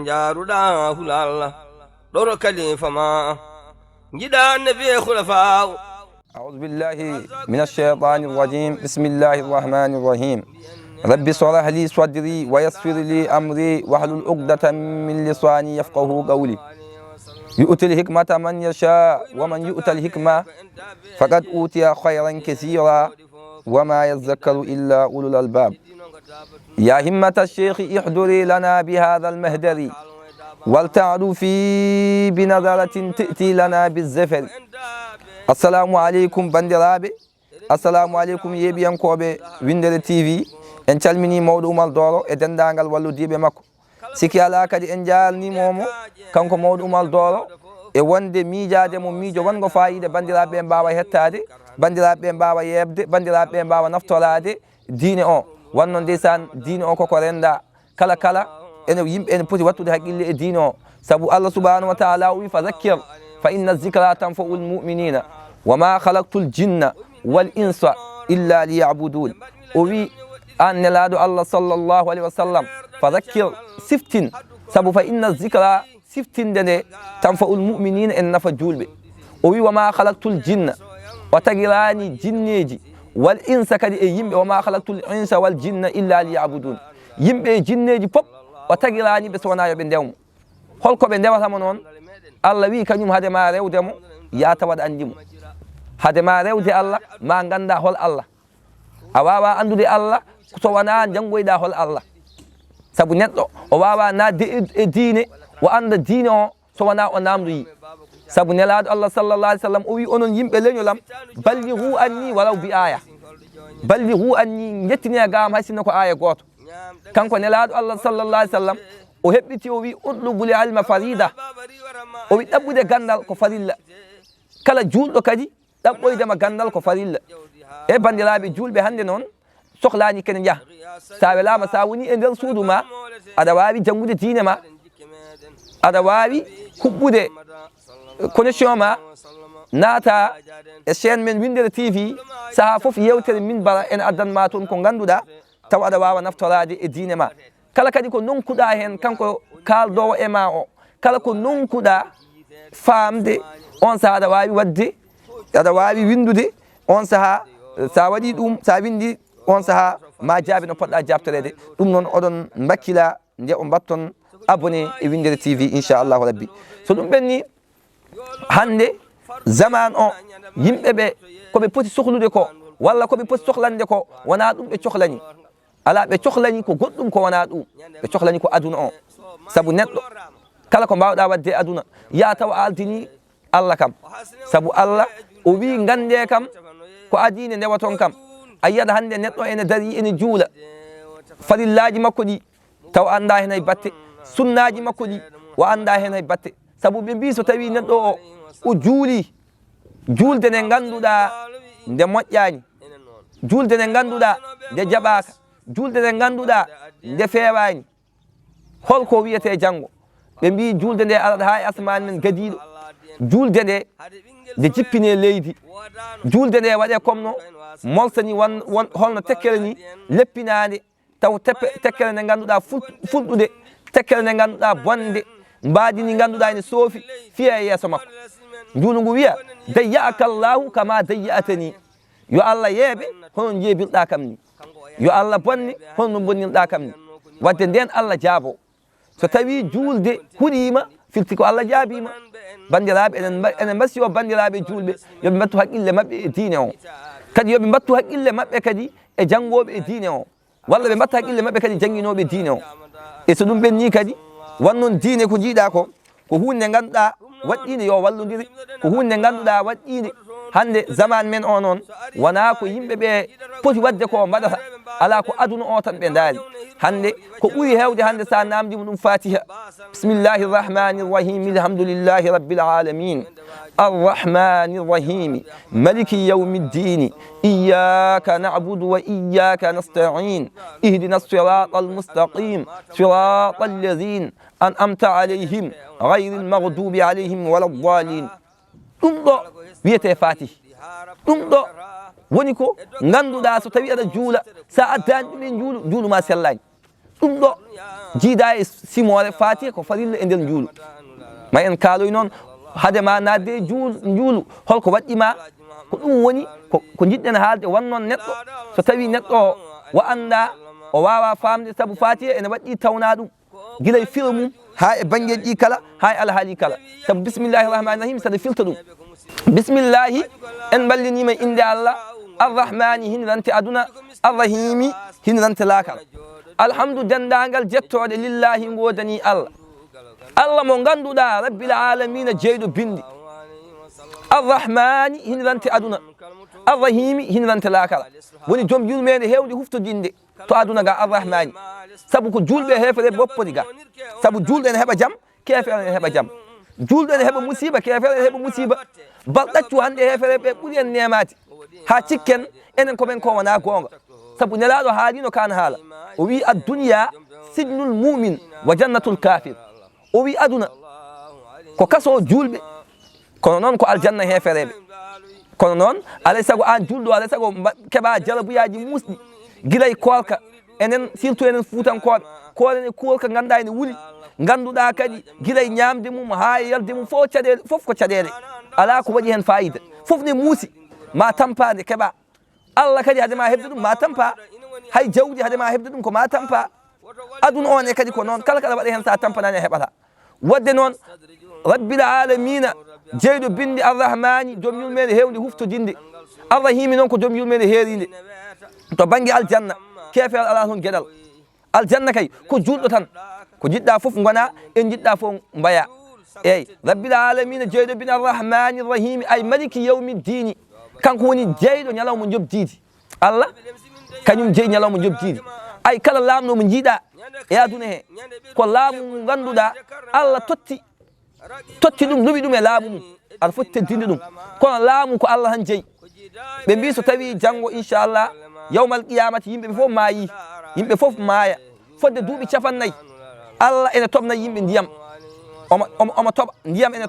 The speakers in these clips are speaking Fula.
جاردا هلال دور كليفة ما جدا النبي خلفاء. أعوذ بالله من الشيطان الرجيم. بسم الله الرحمن الرحيم. رب اشرح لي صدري ويسر لي أمري واحلل عقدة من لساني يفقهوا قولي. يؤتي الحكمة من يشاء ومن يؤتى الحكمة فقد أوتي خيرا كثيرا وما يذكر إلا أولو الألباب. يا همة الشيخ احضري لنا بهذا المهدر ولتعرفي بنظرة تأتي لنا بالزفر. السلام عليكم بندرابي، السلام عليكم yeɓiyankoɓe Windere TV. en calmini mawɗo Oumar Doro e dendagal walludiɓe makko. siki ala kadi en jalnimomo kanko mawɗo Oumar Doro e wonde miijade mo miijo wongo fayida bandiraɓe mbawa hettade, bandiraɓe mbawa yebde, bandiraɓe mbawa naftorade diine o. wonno ndeysan diine o koko renda kala ene yimɓe ene poti wattude haqqille e diine o, saabu Allah subhanahu wa ta'ala wi fadhakkir fa inna zikra tanfa'u lmuminina wa ma khalaqtu ljinna wal insa illa liya'budun. o wi an nelaɗo Allah sallllahu alayhi wa sallam fadhakkir siftin, saabu fa inna zikra siftinde nde tanfa'u lmuminina en nafa julɓe. o wi wa ma khalaqtu ljinna, o tagirani jinneji wal insa kadi e yimɓe, wa ma khalaqtu l insa wal jinna illa liya'budun. yimɓe e jinneji pop o tagirani ɓe so wona yoɓe ndewmo. holko ɓe ndewatamo noon? Allah wi kañum hade ma rewdemo ya tawaɗa andimo. hade ma rewde Allah ma ganda hol Allah. a wawa andude Allah so wona janggoyɗa hol Allah, saabu neɗɗo o wawa nadde e diine o anda diine o so wona o namdoyi. saabu nelaɗo Allah sallallah alih w sallam o wi onon yimɓe leñolam ballighu anni walaw bi aya, ballighu anni jettine gam hay sinno ko aya goto. kanko nelaɗo Allah sallallah alih w sallam o heɓɓiti o wi utlubul ilma farida, o wi ɗaɓɓude gandal ko farilla. kala julɗo kadi ɗaɓɓoydema gandal ko farilla. e bandiraɓe julɓe hande noon sohlani kene jaaha, sa welama sa woni e nder suudu ma aɗa wawi janggude diine ma, aɗa wawi huɓɓude connexion ma naata e chaine men Windere TV. saaha foof yewtere min bara ene addanma toon ko ganduɗa taw aɗa wawa naftorade e diine ma. kala kadi ko nonkuɗa hen kanko kaldowo e ma o, kala ko nonkuɗa famde on saaha aɗa wawi wadde, aɗa wawi windude on saaha. sa waɗi ɗum, sa windi on saaha ma jaabi no poɗɗa jabtorede. ɗum noon oɗon bakkila nde o batton abonné e Windere TV inchallahu rabbi. so ɗum ɓenni hande zaman o yimɓeɓe koɓe poti sohlude ko walla koɓe poti sohlande ko wona ɗum ɓe cohlani. ala, ɓe cohlani ko goɗɗum ko wona ɗum, ɓe cohlani ko aduna o. saabu neɗɗo kala ko mbawɗa wadde aduna ya taw aldini Allah kam, saabu Allah o wi gande kam ko adine ndewaton kam. a yiyata hande neɗɗo ene dari ene juula farillaji makko ɗi taw anda hen hay batte, sunnaji makko ɗi o anda hen hay batte. saabu ɓe mbi so tawi neɗɗo o juuli julde nde ganduɗa nde moƴƴani, julde nde ganduɗa nde jaɓaka, julde nde ganduɗa nde fewani, holko wiyete janggo? ɓe mbi julde nde arat ha e asmani men gadiɗo, julde nde nde jippine leydi, julde nde waɗe comme no molsani holno tekkere ni leppinade, taw tekkere nde ganduɗa fulɗude, tekkere nde ganduɗa bonde mbadini ganduɗa ene soofi fiya e yeeso makko. njulu ngu wiya dayya'aka Allahu kama dayya'atani. yo Allah yeeɓe hono jeebirɗa kam ni, yo Allah bonne hono no bonnirɗa kam ni. wadde nden Allah jaabo. so tawi julde huuɗima firti ko Allah jaabima. bandiraɓe ene mbasi o bandiraɓe julɓe yoɓe mbattu haqqille mabɓe e diine o, kadi yoɓe mbattu haqqille mabɓe kadi e janggoɓe e diine o, walla ɓe mbatta haqqille mabɓe kadi jangguinoɓe diine o. e so ɗum ɓenni kadi wonnoon diine ko jiiɗa ko hunde ganduɗa waɗɗinde yo wallodiri, ko hunde ganduɗa waɗɗinde hande zaman men o noon wona ko yimɓeɓe poti wadde ko mbaɗata, ala ko aduna o tan ɓe daari. hande ko ɓuuri hewde hande sa namdima ɗum fatiha: bismillahi rrahmani rrahim alhamdulillahi rabbil alamin arrahmani rrahim maliki yawmi ddini iyyaka na'budu wa iyyaka nasta'in ihdina sirata almustaqim sirata alladhina an'amta alayhim ghayril maghdubi alayhim wala ddallin. ɗum ɗo wiyete fatih. ɗum ɗo woni ko ganduɗa so tawi aɗa juula sa addani ɗum e juulu ma sellani. ɗum ɗo jiida e simore fatiha ko farilla e nder juulu ma en kaaloy noon hade ma nadde e juulu holko waɗɗima ko ɗum woni ko jiɗɗen haalde wonnoon neɗɗo so tawi neɗɗo o anda o wawa famde saabu fatiha ene waɗɗi tawna ɗum guilay filo mum ha e banggueji ɗi kala ha e alhaali kala saabu bisimillahi rahmani rahim saɗa filta ɗum bisimillahi en ballinima inde Allah arrahmani hinirante aduna arrahimi hinirante laakal alhamdu dendagal jettoɗe lillahi godani Allah mo ganduɗa rabbil alamina jeyɗo bindi arrahmani hinirante aduna arrahimi hinirante laakal woni joom yurmede hewde huftodinde to aduna ga arrahmani saabu ko julɓe hefere boppodi ga saabu julɗo ene heɓa jaam kefere ene heɓa jaam julɗo ene heɓa musiba kefere ene heɓa musiba balɗaccu hande hefere ɓe ɓuuri en nemade ha cikken enen komin ko wona gonga saabu nelaɗo haalino kan haala o wi adduniya sijnul mumin wa jannatul kafir o wi aduna ko kaso julɓe kono noon ko aljanna hefereɓe kono noon alay saago an julɗo alay saago keɓa jarabuyaji musɗi guilay kolka enen surtout enen fuutankoɓe koolene kolka ganduɗa ene wuuli ganduɗa kadi guilay ñamde mum ha e yalde mum fof caɗele foof ko caɗele ala ko waɗi hen fayida foof ne muusi ma tampade keɓa Allah kadi hadema hebde ɗum ma tampa hay jawdi hadema hebde ɗum ko ma tampa aduna on e kadi ko noon kala waɗa hen sa tampanani a heɓata wadde noon rabbil alamina jeyɗo bindi arrahmani joom yurmede hewde huftodinde arrahimi noon ko joom yurmede heeride to banggue aljanna kefere ala toon gueɗal aljanna kay ko julɗo tan ko jiɗɗa foof gona en jiɗɗa foof mbaya eyyi rabbil alamina jeyɗo bindi arrahmani rrahimi ay maliki yawmi ddini kanko woni jeyɗo ñalawma jobdiidi Allah kañum jeeyi ñalawma jobdiidi ay kala laamno mo jiiɗa e aduna he ko laamu ganduɗa Allah totti ɗum luɓi ɗum e laamu mum aɗa foti teddinde ɗum kono laamu ko Allah han jeeyi ɓe mbi so tawi janggo inchallah yawmal qiyamati yimɓe fof maayi yimɓe fof maaya fodde duuɓi 50 Allah ene toɓna yimɓe ndiyam omo toɓa ndiyam ene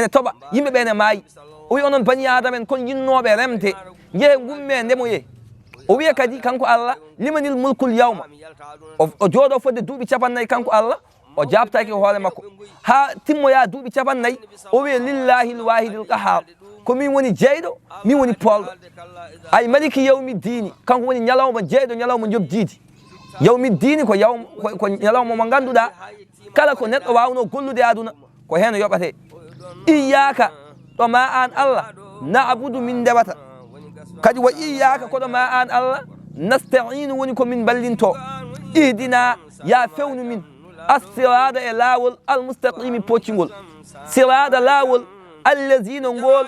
toɓa yimɓe ɓe ene maayi o wi onon bani adama en kon yinnoɓe remde jeehe gumme ndemoye o wiya kadi kanko Allah limanil mulkul yawma o jooɗo fodde duuɓi 50 kanko Allah o jabtaki hoore makko ha timmoya duuɓi 50 o wiya lillahi lwahidil qahar ko min woni jeyɗo min woni polɗo ay maliki yawmi dini kanko woni ñalawma jeyɗo ñalawma jobdiidi yawmi dini ko ñalawma mo ganduɗa kala ko neɗɗo wawno gollude aduna ko hen yoɓate iyaka ɗo ma an Allah na'budu min ndewata kadi wa iyaka koɗo ma an Allah nasta'inu woni ko min ballinto ihdina ya fewnu min as-sirada e laawol almustaqimi poccingol sirada laawol allazina ngol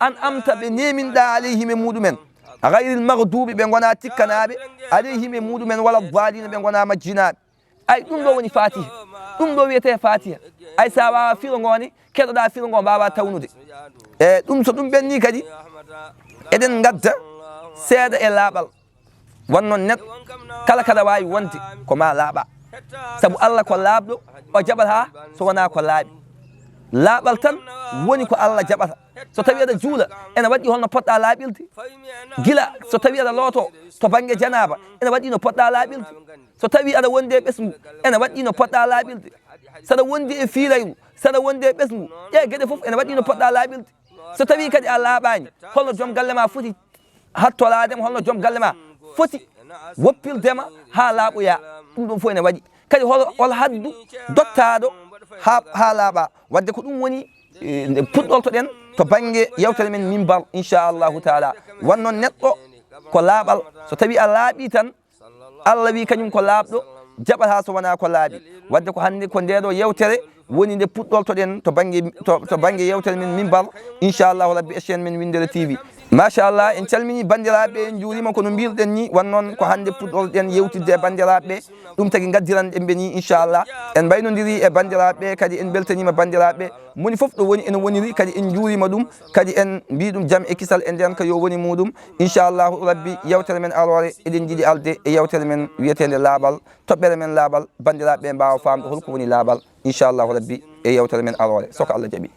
an amta ɓe neminɗa alayhim e muɗumen gayril magdubi ɓe gona tikkanaɓe alayhim e muɗumen wala dalina ɓe gona majjinaɓe ay ɗum ɗo woni fatiha ɗum ɗo wiyete fatiha ay sa wawa filo ngoni keɗoɗa filo ngo mbawa tawnude e ɗum so ɗum ɓenni kadi eɗen gadda seeɗa e laaɓal wonnoon neɗɗo kala kada wawi wonde ko ma laaɓa saabu Allah ko laaɓɗo o jaɓat ha so wona ko laaɓi laaɓal tan woni ko Allah jaɓata so tawi aɗa juula ene waɗɗi holno poɗɗa laaɓilde gila so tawi aɗa looto to banggue janaba ene waɗɗi no poɗɗa laaɓilde so tawi aɗa wondi e ɓesgu ene waɗɗi no poɗɗa laaɓilde saɗa wondi e fiirayru saɗa wondi e ɓesgu ƴe gueɗe foof ene waɗɗi no poɗɗa laaɓilde so tawi kadi a laaɓani holno joom galle ma foti hattoladema holno joom galle ma foti woppildema ha laaɓoya ɗum ɗum fof ene waɗi kadi hol haddu dottaɗo ha laaɓa wadde ko ɗum woni puɗɗoltoɗen to banggue yewtere men minbar inchallahu taala wonnoon neɗɗo ko laaɓal so tawi a laaɓi tan Allah wi kañum ko laaɓɗo jaɓata so wona ko laaɓi wadde ko hande ko ndeɗo yewtere woni nde puɗɗoltoɗen to banggue yewtere men minbar inchallahu rabbi chaine men Windere TV machallah en calmini bandiraɓe en juurima kono mbirɗen ni wonnoon ko hande puɗɗolɗen yewtidde e bandiraɓe ɗum tagui gaddiranɗen ɓe ni inchallah en mbaynodiri e bandiraɓe kadi en beltanima bandiraɓe moni foof ɗo woni ene woniri kadi en juurima ɗum kadi en mbi ɗum jaam e kisal e nden ko yo woni muɗum inchallahu rabbi yewtere men arore eɗen jiiɗi alde e yewtere men wiyetede laaɓal toɓɓere men laaɓal bandiraɓe mbawa famde holko woni laaɓal inchallahu rabbi e yewtere men arore soko Allah jaaɓi.